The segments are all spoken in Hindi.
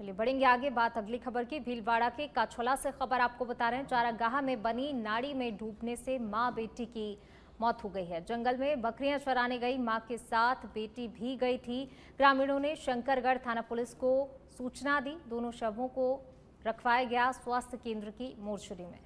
चलिए बढ़ेंगे आगे। बात अगली खबर की। भीलवाड़ा के काछोला से खबर आपको बता रहे हैं। चारागाह में बनी नाड़ी में डूबने से मां बेटी की मौत हो गई है। जंगल में बकरियां चराने गई मां के साथ बेटी भी गई थी। ग्रामीणों ने शंकरगढ़ थाना पुलिस को सूचना दी। दोनों शवों को रखवाया गया स्वास्थ्य केंद्र की मोर्चरी में।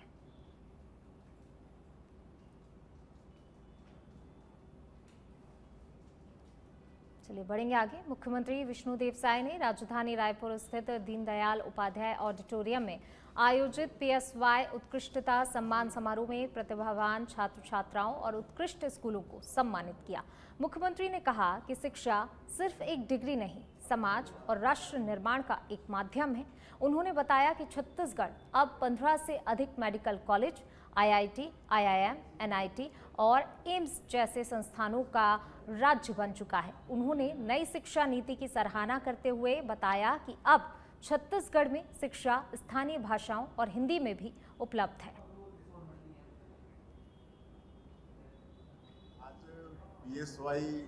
चलिए बढ़ेंगे आगे। मुख्यमंत्री विष्णुदेव साय ने राजधानी रायपुर स्थित दीनदयाल उपाध्याय ऑडिटोरियम में आयोजित पीएसवाई उत्कृष्टता सम्मान समारोह में प्रतिभावान छात्र छात्राओं और उत्कृष्ट स्कूलों को सम्मानित किया। मुख्यमंत्री ने कहा कि शिक्षा सिर्फ एक डिग्री नहीं, समाज और राष्ट्र निर्माण का एक माध्यम है। उन्होंने बताया कि छत्तीसगढ़ अब 15 से अधिक medical college, IIT, IIM, NIT और एम्स जैसे संस्थानों का राज्य बन चुका है। उन्होंने नई शिक्षा नीति की सराहना करते हुए बताया कि अब छत्तीसगढ़ में शिक्षा स्थानीय भाषाओं और हिंदी में भी उपलब्ध है। आज पीएसवाई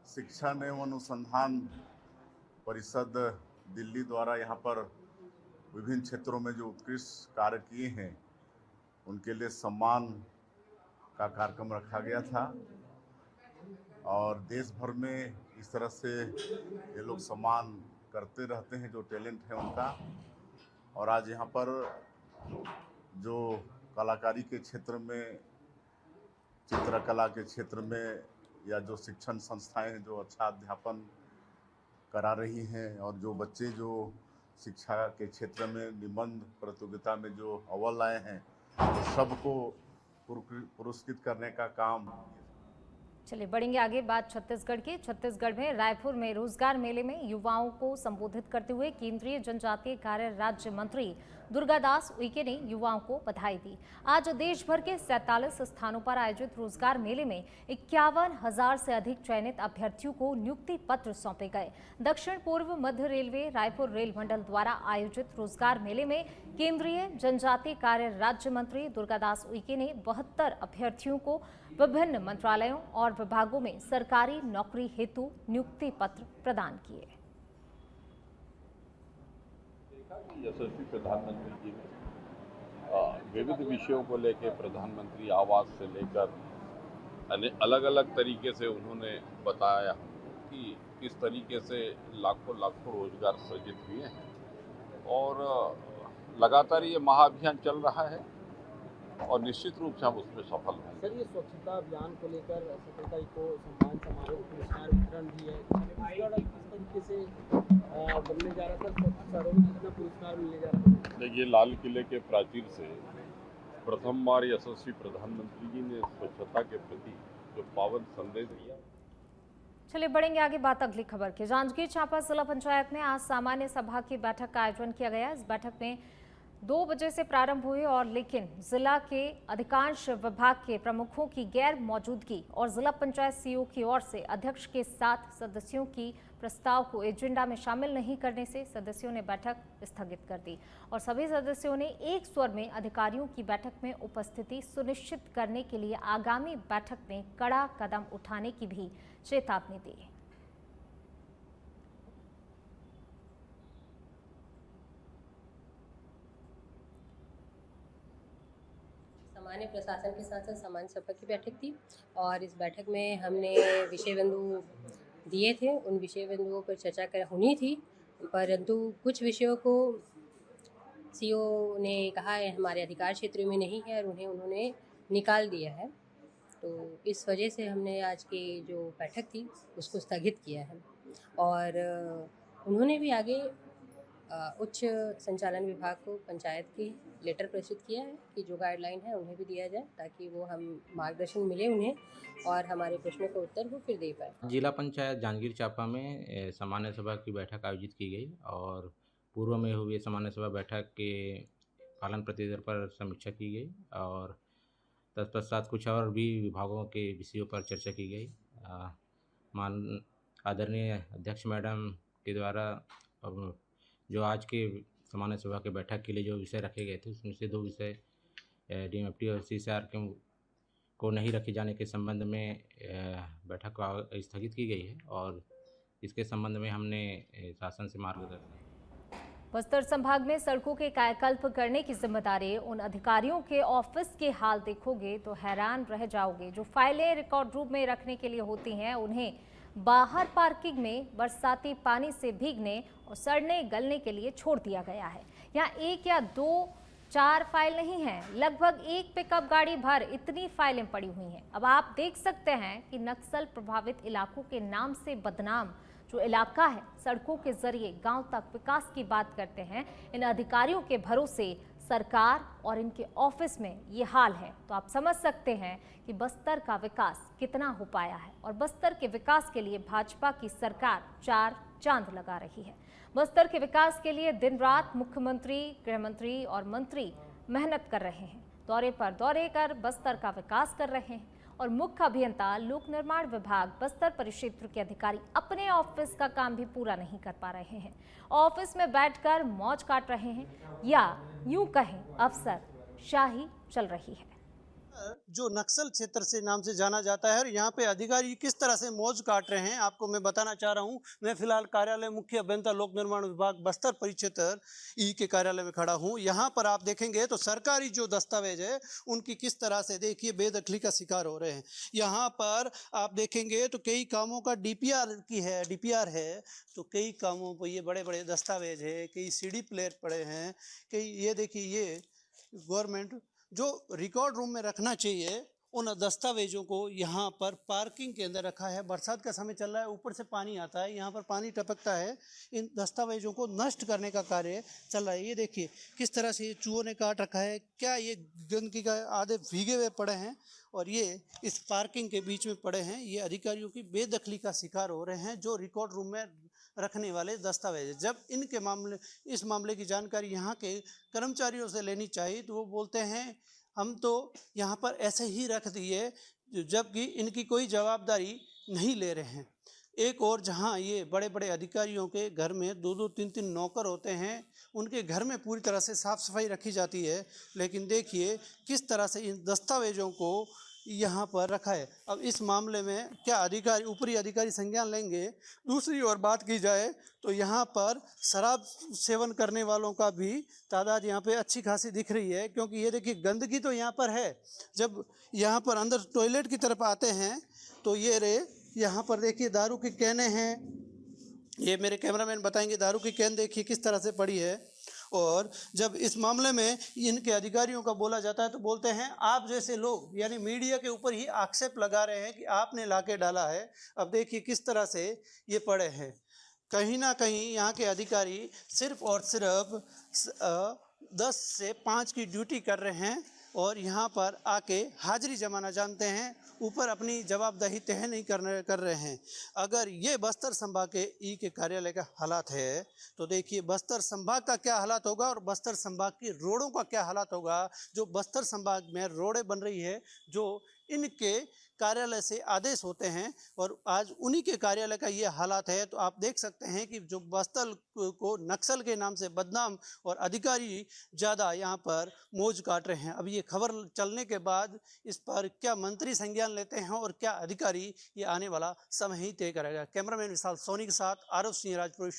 शिक्षा एवं अनुसंधान परिषद दिल्ली द्वारा यहाँ पर विभिन्न क्षेत्रों में जो उत्कृष्ट कार्य किए हैं उनके लिए सम्मान का कार्यक्रम रखा गया था और देश भर में इस तरह से ये लोग सम्मान करते रहते हैं जो टैलेंट है उनका। और आज यहाँ पर जो कलाकारी के क्षेत्र में, चित्रकला के क्षेत्र में या जो शिक्षण संस्थाएं हैं जो अच्छा अध्यापन करा रही हैं और जो बच्चे जो शिक्षा के क्षेत्र में निबंध प्रतियोगिता में जो अव्वल आए हैं तो सबको पुरस्कृत करने का काम। चलिए बढ़ेंगे आगे। बात छत्तीसगढ़ की। छत्तीसगढ़ में रायपुर में रोजगार मेले में युवाओं को संबोधित करते हुए केंद्रीय जनजातीय कार्य राज्य मंत्री दुर्गादास उइके ने युवाओं को बधाई दी। आज देश भर के 47 स्थानों पर आयोजित रोजगार मेले में 51,000 से अधिक चयनित अभ्यर्थियों को नियुक्ति पत्र सौंपे गए। दक्षिण पूर्व मध्य रेलवे रायपुर रेल मंडल द्वारा आयोजित रोजगार मेले में केंद्रीय जनजातीय कार्य राज्य मंत्री दुर्गादास उइके ने 72 अभ्यर्थियों को विभिन्न मंत्रालयों और विभागों में सरकारी नौकरी हेतु नियुक्ति पत्र प्रदान किए। यशस्वी प्रधानमंत्री जी ने विविध विषयों को लेकर प्रधानमंत्री आवास से लेकर अलग अलग तरीके से उन्होंने बताया कि किस तरीके से लाखों लाखों रोजगार सृजित हुए हैं और लगातार ये महाअभियान चल रहा है और निश्चित रूप से हम उसमें सफल हैं। सर, ये स्वच्छता अभियान को लेकर 17 तारीख को सम्मान समारोह पुरस्कार वितरण भी है। छत्तीसगढ़ किस तरीके से बनने जा रहा था, स्वच्छ शहरों में कितना पुरस्कार मिलने जा रहा था? देखिए, लाल किले के प्राचीर से प्रथम बार यशस्वी प्रधानमंत्री जी ने स्वच्छता के प्रति जो पावन संदेश दिया। चलिए बढ़ेंगे आगे। बात अगली खबर की। जांजगीर चांपा जिला पंचायत में आज सामान्य सभा की बैठक का आयोजन किया गया। इस बैठक में 2 बजे से प्रारंभ हुई और लेकिन जिला के अधिकांश विभाग के प्रमुखों की गैर मौजूदगी और जिला पंचायत सीईओ की ओर से अध्यक्ष के साथ सदस्यों की प्रस्ताव को एजेंडा में शामिल नहीं करने से सदस्यों ने बैठक स्थगित कर दी और सभी सदस्यों ने एक स्वर में अधिकारियों की बैठक में उपस्थिति सुनिश्चित करने के लिए आगामी बैठक में कड़ा कदम उठाने की भी चेतावनी दी। सामान्य प्रशासन के साथ साथ सामान्य सभा की बैठक थी और इस बैठक में हमने विषय बिंदु दिए थे। उन विषय बिंदुओं पर चर्चा होनी थी, परंतु कुछ विषयों को सीईओ ने कहा है हमारे अधिकार क्षेत्र में नहीं है और उन्होंने निकाल दिया है। तो इस वजह से हमने आज की जो बैठक थी उसको स्थगित किया है और उन्होंने भी आगे उच्च संचालन विभाग को पंचायत की लेटर प्रेषित किया है कि जो गाइडलाइन है उन्हें भी दिया जाए ताकि वो हम मार्गदर्शन मिले उन्हें और हमारे प्रश्नों का उत्तर वो फिर दे पाए। जिला पंचायत जांजगीर चांपा में सामान्य सभा की बैठक आयोजित की गई और पूर्व में हुई सामान्य सभा बैठक के पालन प्रतिदर पर समीक्षा की गई और तत्पश्चात कुछ और भी विभागों के विषयों पर चर्चा की गई। मान आदरणीय अध्यक्ष मैडम के द्वारा जो आज के सामान्य सभा के बैठक के लिए जो विषय रखे गए थे उसमें से 2 विषय डीएमएफटी और सीएसआर को नहीं रखे जाने के संबंध में बैठक स्थगित की गई है और इसके संबंध में हमने शासन से मार्गदर्शन। बस्तर संभाग में सड़कों के कायाकल्प करने की जिम्मेदारी उन अधिकारियों के ऑफिस के हाल देखोगे तो हैरान रह जाओगे। जो फाइलें रिकॉर्ड रूम में रखने के लिए होती हैं उन्हें बाहर पार्किंग में बरसाती पानी से भीगने और सड़ने गलने के लिए छोड़ दिया गया है। यहाँ 1 या 2 4 फाइल नहीं है, लगभग 1 पिकअप गाड़ी भर इतनी फाइलें पड़ी हुई हैं। अब आप देख सकते हैं कि नक्सल प्रभावित इलाकों के नाम से बदनाम जो इलाका है, सड़कों के जरिए गांव तक विकास की बात करते हैं, इन अधिकारियों के भरोसे सरकार और इनके ऑफिस में ये हाल है। तो आप समझ सकते हैं कि बस्तर का विकास कितना हो पाया है और बस्तर के विकास के लिए भाजपा की सरकार 4 चांद लगा रही है। बस्तर के विकास के लिए दिन रात मुख्यमंत्री, गृह मंत्री और मंत्री मेहनत कर रहे हैं, दौरे पर दौरे कर बस्तर का विकास कर रहे हैं और मुख्य अभियंता लोक निर्माण विभाग बस्तर परिक्षेत्र के अधिकारी अपने ऑफिस का काम भी पूरा नहीं कर पा रहे हैं। ऑफिस में बैठकर मौज काट रहे हैं या यूं कहें अफसर शाही चल रही है। जो नक्सल क्षेत्र से नाम से जाना जाता है और यहाँ पे अधिकारी किस तरह से मौज काट रहे हैं आपको मैं बताना चाह रहा हूँ। मैं फिलहाल कार्यालय मुख्य अभियंता लोक निर्माण विभाग बस्तर परिक्षेत्र ई के कार्यालय में खड़ा हूँ। यहाँ पर आप देखेंगे तो सरकारी जो दस्तावेज है उनकी किस तरह से देखिए बेदखली का शिकार हो रहे हैं। यहाँ पर आप देखेंगे तो कई कामों का डीपीआर है तो कई कामों पर ये बड़े बड़े दस्तावेज है, कई CD प्लेयर पड़े हैं, कई ये देखिए ये गवर्नमेंट जो रिकॉर्ड रूम में रखना चाहिए उन दस्तावेजों को यहाँ पर पार्किंग के अंदर रखा है। बरसात का समय चल रहा है, ऊपर से पानी आता है, यहाँ पर पानी टपकता है, इन दस्तावेजों को नष्ट करने का कार्य चल रहा है। ये देखिए किस तरह से चूहों ने काट रखा है, क्या ये गंदगी का आधे भीगे हुए पड़े हैं और ये इस पार्किंग के बीच में पड़े हैं। ये अधिकारियों की बेदखली का शिकार हो रहे हैं जो रिकॉर्ड रूम में रखने वाले दस्तावेज। जब इस मामले की जानकारी यहाँ के कर्मचारियों से लेनी चाहिए तो वो बोलते हैं हम तो यहाँ पर ऐसे ही रख दिए, जबकि इनकी कोई जवाबदारी नहीं ले रहे हैं। एक और जहाँ ये बड़े बड़े अधिकारियों के घर में 2-2 3-3 नौकर होते हैं, उनके घर में पूरी तरह से साफ़ सफाई रखी जाती है, लेकिन देखिए किस तरह से इन दस्तावेजों को यहाँ पर रखा है। अब इस मामले में क्या अधिकारी ऊपरी अधिकारी संज्ञान लेंगे? दूसरी ओर बात की जाए तो यहाँ पर शराब सेवन करने वालों का भी तादाद यहाँ पे अच्छी खासी दिख रही है, क्योंकि ये देखिए गंदगी तो यहाँ पर है। जब यहाँ पर अंदर टॉयलेट की तरफ आते हैं तो ये यहाँ पर देखिए दारू की कैनें हैं, ये मेरे कैमरामैन बताएंगे। दारू की कैन देखिए किस तरह से पड़ी है। और जब इस मामले में इनके अधिकारियों का बोला जाता है तो बोलते हैं आप जैसे लोग, यानी मीडिया के ऊपर ही आक्षेप लगा रहे हैं कि आपने लाके डाला है। अब देखिए किस तरह से ये पड़े हैं। कहीं ना कहीं यहाँ के अधिकारी सिर्फ और सिर्फ 10 से 5 की ड्यूटी कर रहे हैं और यहाँ पर आके हाजिरी जमाना जानते हैं, ऊपर अपनी जवाबदेही तय नहीं कर रहे हैं। अगर ये बस्तर संभाग के ई के कार्यालय का हालात है तो देखिए बस्तर संभाग का क्या हालात होगा और बस्तर संभाग की रोडों का क्या हालात होगा। जो बस्तर संभाग में रोडें बन रही है, जो इनके कार्यालय से आदेश होते हैं और आज उन्हीं के कार्यालय का ये हालात है। तो आप देख सकते हैं कि जो बस्तर को नक्सल के नाम से बदनाम और अधिकारी ज़्यादा यहाँ पर मौज काट रहे हैं। अब ये खबर चलने के बाद इस पर क्या मंत्री संज्ञान लेते हैं और क्या अधिकारी, ये आने वाला समय ही तय करेगा। कैमरामैन विशाल सोनी के साथ आरव सिंह, राजपुर।